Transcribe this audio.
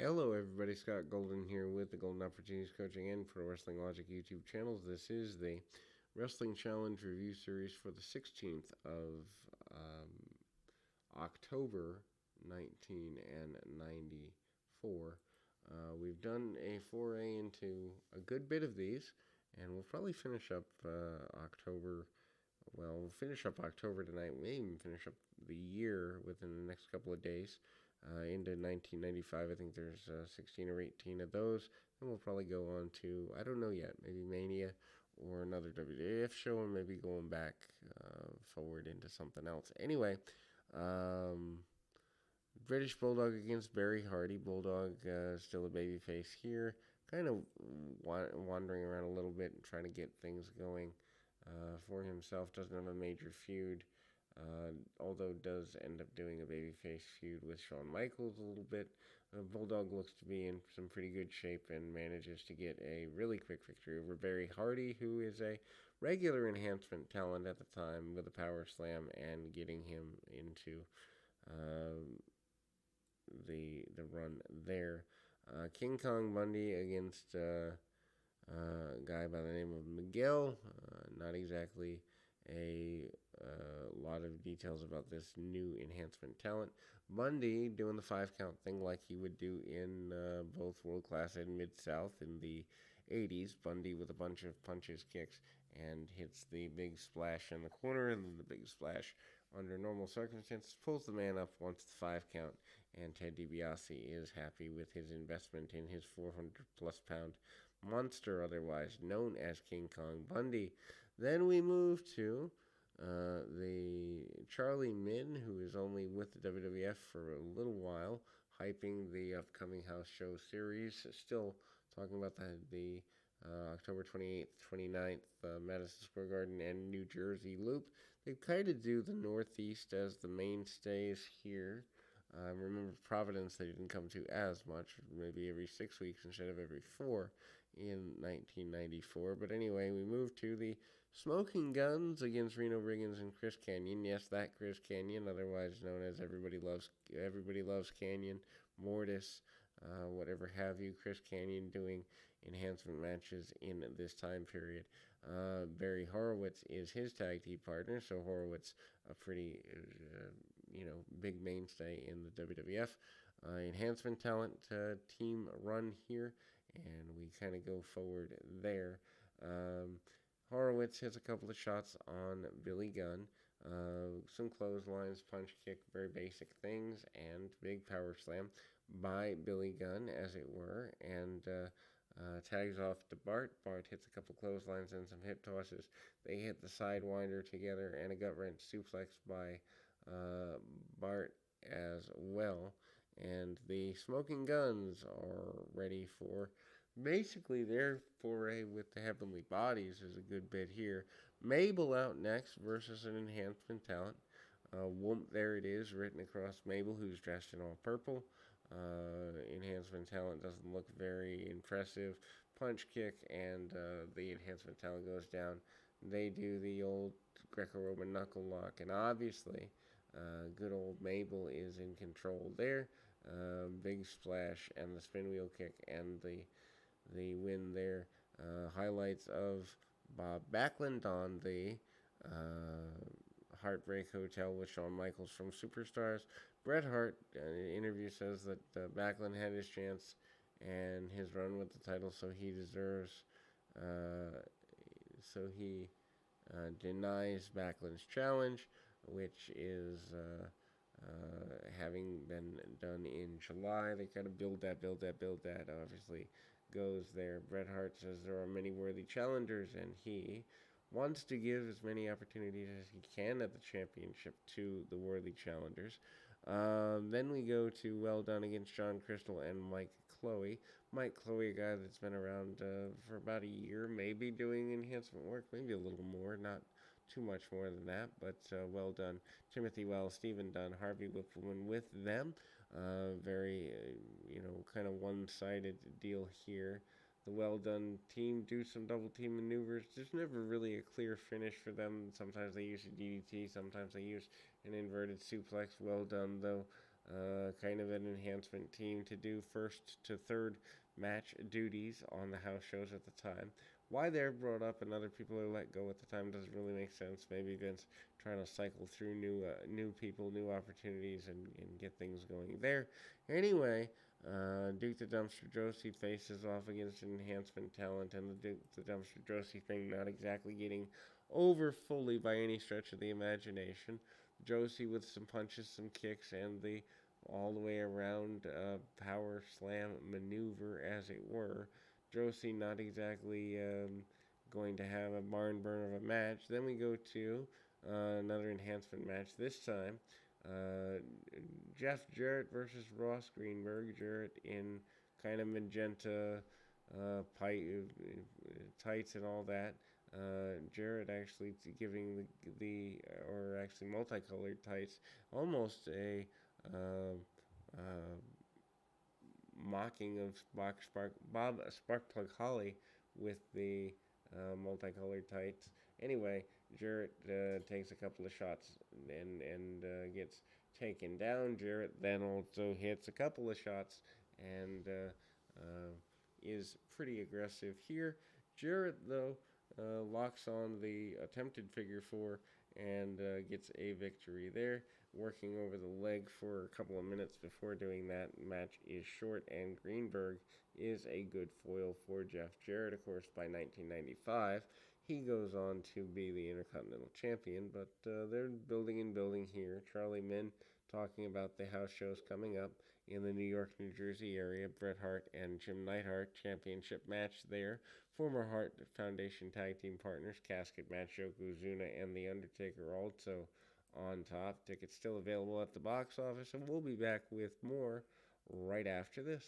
Hello, everybody. Scott Golden here with the Golden Opportunities Coaching and Pro Wrestling Logic YouTube channels. This is the Wrestling Challenge review series for the 16th of October 1994. We've done a foray into a good bit of these, and we'll probably finish up October. Well, we'll finish up October tonight. We may even finish up the year within the next couple of days. Into 1995. I think there's 16 or 18 of those. And we'll probably go on to, I don't know yet, maybe Mania or another WWF show, or maybe going back forward into something else. Anyway, um, British Bulldog against Barry Hardy. Bulldog still a babyface here. Kind of wandering around a little bit and trying to get things going for himself. Doesn't have a major feud. Although does end up doing a babyface feud with Shawn Michaels a little bit. Bulldog looks to be in some pretty good shape and manages to get a really quick victory over Barry Hardy, who is a regular enhancement talent at the time with a power slam and getting him into uh, the run there. King Kong Bundy against a guy by the name of Miguel. Not exactly a lot of details about this new enhancement talent. Bundy doing the 5 count thing like he would do in both World Class and Mid South in the 80s. Bundy with a bunch of punches, kicks, and hits the big splash in the corner, and then the big splash under normal circumstances pulls the man up once the 5 count. And Ted DiBiase is happy with his investment in his 400 plus pound monster, otherwise known as King Kong Bundy. Then we move to the Charlie Min, who is only with the WWF for a little while, hyping the upcoming house show series. Still talking about the October 28th, 29th, Madison Square Garden and New Jersey loop. They kind of do the Northeast as the mainstays here. Remember Providence, they didn't come to as much, maybe every 6 weeks instead of every four in 1994. But anyway, we move to the Smoking Guns against Reno, Riggins, and Chris Kanyon. Yes, that Chris Kanyon, otherwise known as Everybody Loves Kanyon, Mortis, whatever have you. Chris Kanyon doing enhancement matches in this time period. Barry Horowitz is his tag team partner, so Horowitz a pretty big mainstay in the WWF. Enhancement talent team run here, and we kind of go forward there. Horowitz hits a couple of shots on Billy Gunn. Some clotheslines, punch kick, very basic things, and big power slam by Billy Gunn, as it were, and tags off to Bart. Bart hits a couple clotheslines and some hip tosses. They hit the sidewinder together and a gut wrench suplex by Bart as well. And the Smoking Guns are ready for basically their foray with the Heavenly Bodies is a good bit here. Mabel out next versus an enhancement talent. Whoomp, there it is, written across Mabel, who's dressed in all purple. Enhancement talent doesn't look very impressive. Punch kick, and the enhancement talent goes down. They do the old Greco-Roman knuckle lock, and obviously, good old Mabel is in control there. Big splash and the spin wheel kick and the win there. Highlights of Bob Backlund on the Heartbreak Hotel with Shawn Michaels from Superstars. Bret Hart in an interview says that Backlund had his chance and his run with the title, so he deserves. So he denies Backlund's challenge, which is having been done in July. They kind of build that. Obviously, goes there. Bret Hart says there are many worthy challengers, and he wants to give as many opportunities as he can at the championship to the worthy challengers. Then we go to Well Done against John Crystal and Mike Chloe. Mike Chloe, a guy that's been around for about a year, maybe doing enhancement work, maybe a little more, not too much more than that, but Well Done. Timothy Wells, Stephen Dunn, Harvey Whippleman with them. Very, kind of one-sided deal here. The Well Done team do some double team maneuvers. There's never really a clear finish for them. Sometimes they use a DDT, sometimes they use an inverted suplex. Well Done, though, kind of an enhancement team to do first to third match duties on the house shows at the time. Why they're brought up and other people are let go at the time doesn't really make sense. Maybe Vince trying to cycle through new people, new opportunities, and get things going there. Anyway, Duke the Dumpster Josie faces off against an enhancement talent, and the Duke the Dumpster Josie thing not exactly getting over fully by any stretch of the imagination. Josie with some punches, some kicks, and the all the way around power slam maneuver, as it were. Josie not exactly going to have a barn burn of a match. Then we go to another enhancement match. This time, uh, Jarrett versus Ross Greenberg. Jarrett in kind of magenta tights and all that. Jarrett actually giving or actually multicolored tights, almost a uh, uh, mocking of Bob Sparkplug Holly with the multicolored tights. Anyway, Jarrett takes a couple of shots and gets taken down. Jarrett then also hits a couple of shots and is pretty aggressive here. Jarrett, though, locks on the attempted figure four and gets a victory there. Working over the leg for a couple of minutes before doing that. Match is short, and Greenberg is a good foil for Jeff Jarrett. Of course, by 1995, he goes on to be the Intercontinental Champion, but they're building and building here. Charlie Min talking about the house shows coming up in the New York, New Jersey area. Bret Hart and Jim Neidhart championship match there. Former Hart Foundation tag team partners, casket match, Yokozuna and The Undertaker also on top. Tickets still available at the box office, and we'll be back with more right after this.